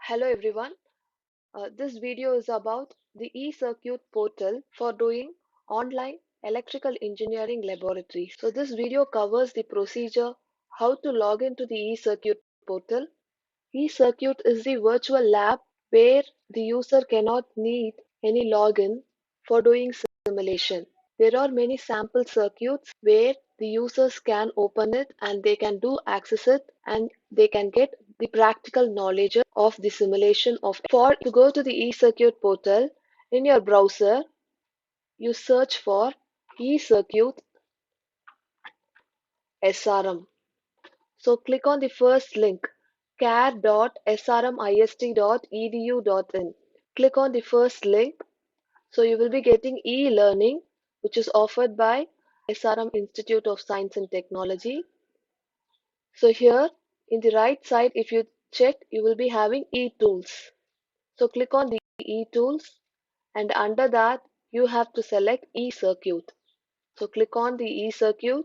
Hello everyone. This video is about the eCircuit portal for doing online electrical engineering laboratory. So this video covers the procedure, how to log into the eCircuit portal. eCircuit is the virtual lab where the user cannot need any login for doing simulation. There are many sample circuits where the users can open it and they can do access it and they can get the practical knowledge of the simulation of. For to go to the eCircuit portal in your browser, you search for eCircuit SRM. So click on the first link care.srmist.edu.in. Click on the first link. So you will be getting e-learning, which is offered by SRM Institute of Science and Technology. So here in the right side, if you check, you will be having e-tools. So click on the e-tools and under that you have to select e-circuit. So click on the e-circuit.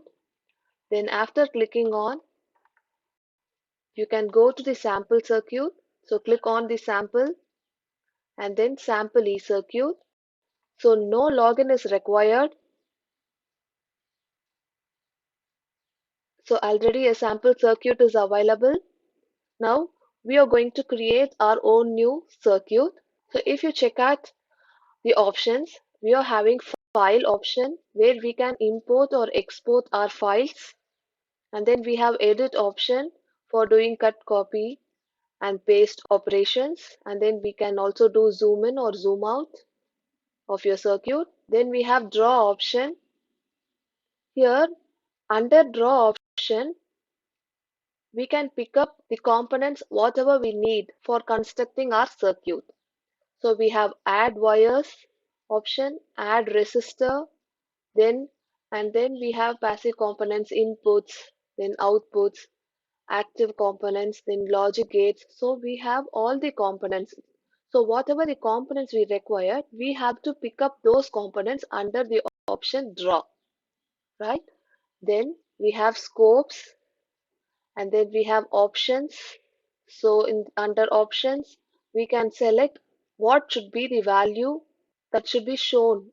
Then after clicking on, you can go to the sample circuit. So click on the sample and then sample e-circuit. So no login is required. So already a sample circuit is available. Now we are going to create our own new circuit. So if you check out the options, we are having file option where we can import or export our files. And then we have edit option for doing cut, copy and paste operations. And then we can also do zoom in or zoom out of your circuit. Then we have draw option. Here under draw option, we can pick up the components whatever we need for constructing our circuit. So we have add wires option, add resistor, then we have passive components inputs, then outputs, active components, then logic gates. So we have all the components. So whatever the components we require, we have to pick up those components under the option draw, right? Then we have scopes and then we have options. So in under options, we can select what should be the value that should be shown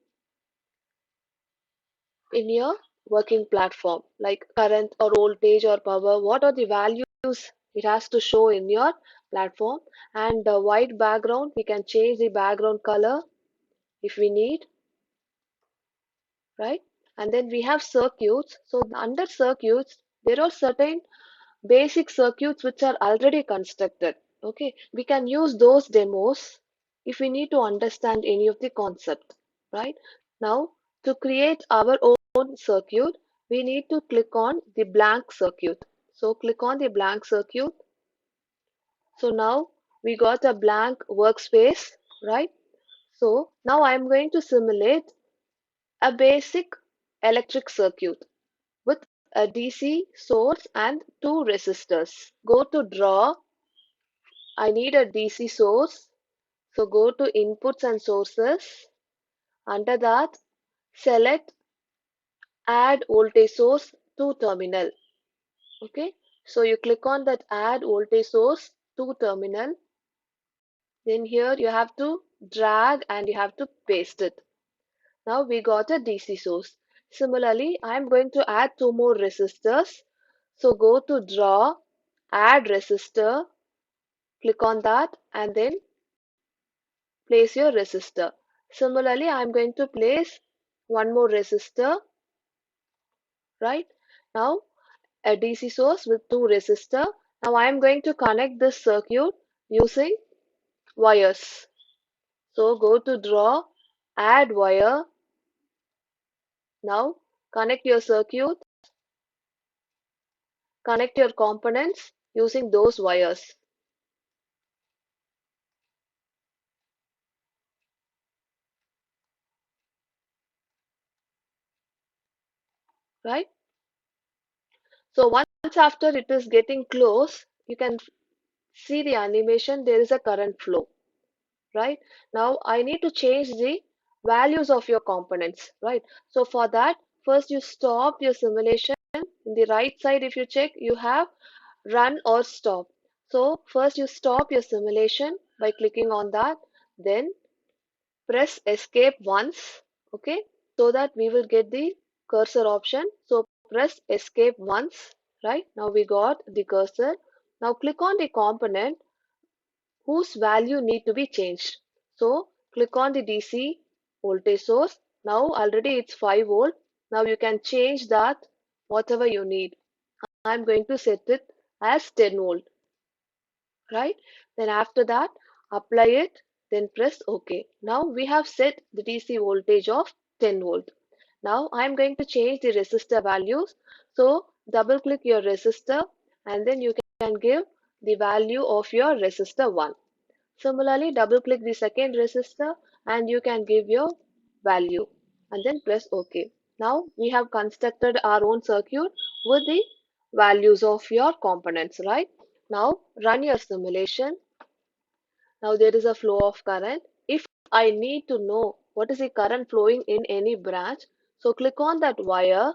in your working platform, like current or voltage or power. What are the values it has to show in your platform? And the white background, we can change the background color if we need, right? And then we have circuits. So under circuits, there are certain basic circuits which are already constructed. Okay, we can use those demos if we need to understand any of the concept, right? Now to create our own circuit, we need to click on the blank circuit. So click on the blank circuit. So now we got a blank workspace, right? So now I'm going to simulate a basic electric circuit with a DC source and two resistors. Go to draw. I need a DC source. So go to inputs and sources. Under that, select add voltage source to terminal. Okay. So you click on that add voltage source to terminal. Then here you have to drag and you have to paste it. Now we got a DC source. Similarly, I am going to add two more resistors. So go to draw, add resistor, click on that and then place your resistor. Similarly, I am going to place one more resistor, right? Now a DC source with two resistor. Now I am going to connect this circuit using wires. So go to draw, add wire. Now connect your circuit, connect your components using those wires. Right? So once after it is getting close, you can see the animation, there is a current flow, right? Now I need to change the values of your components, right? So for that, first you stop your simulation. In the right side, if you check, you have run or stop. So first you stop your simulation by clicking on that, then press escape once, okay, so that we will get the cursor option. So press escape once, right? Now we got the cursor. Now click on the component whose value need to be changed. So click on the DC voltage source. Now already it's 5 volt. Now you can change that whatever you need. I'm going to set it as 10 volt, right? Then after that, apply it, then press OK. Now we have set the DC voltage of 10 volt. Now I'm going to change the resistor values. So double click your resistor and then you can give the value of your resistor 1. Similarly, double click the second resistor and you can give your value and then press OK. Now we have constructed our own circuit with the values of your components, right? Now run your simulation. Now there is a flow of current. If I need to know what is the current flowing in any branch, so click on that wire,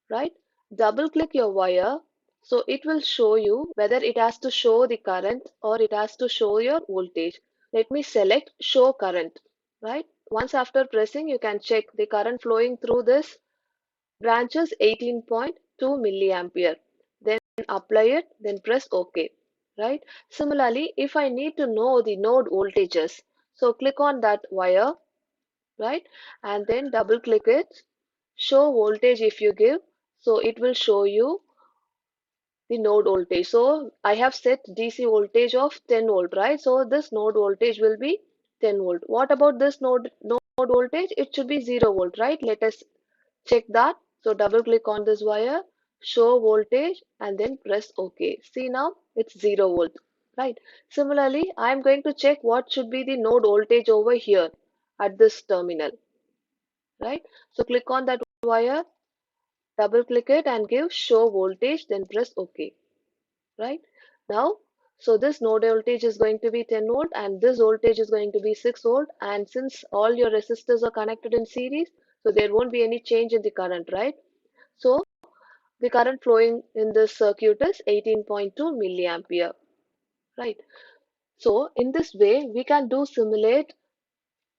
right? Double click your wire. So it will show you whether it has to show the current or it has to show your voltage. Let me select show current, right? Once after pressing, you can check the current flowing through this branch is 18.2 milliampere. Then apply it, then press OK, right? Similarly, if I need to know the node voltages, so click on that wire, right? And then double click it, show voltage if you give, so it will show you the node voltage. So I have set DC voltage of 10 volt, right? So this node voltage will be 10 volt. What about this node voltage? It should be 0 volt, right? Let us check that. So double click on this wire, show voltage and then press OK. See now it's 0 volt, right? Similarly, I am going to check what should be the node voltage over here at this terminal, right? So click on that wire, double click it and give show voltage, then press OK, right? Now, so this node voltage is going to be 10 volt and this voltage is going to be 6 volt, and since all your resistors are connected in series, so there won't be any change in the current, right? So the current flowing in this circuit is 18.2 milliampere, right? So in this way, we can do simulate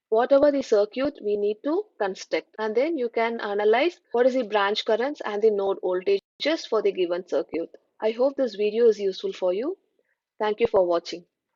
whatever the circuit we need to construct, and then you can analyze what is the branch currents and the node voltages for the given circuit. I hope this video is useful for you. Thank you for watching.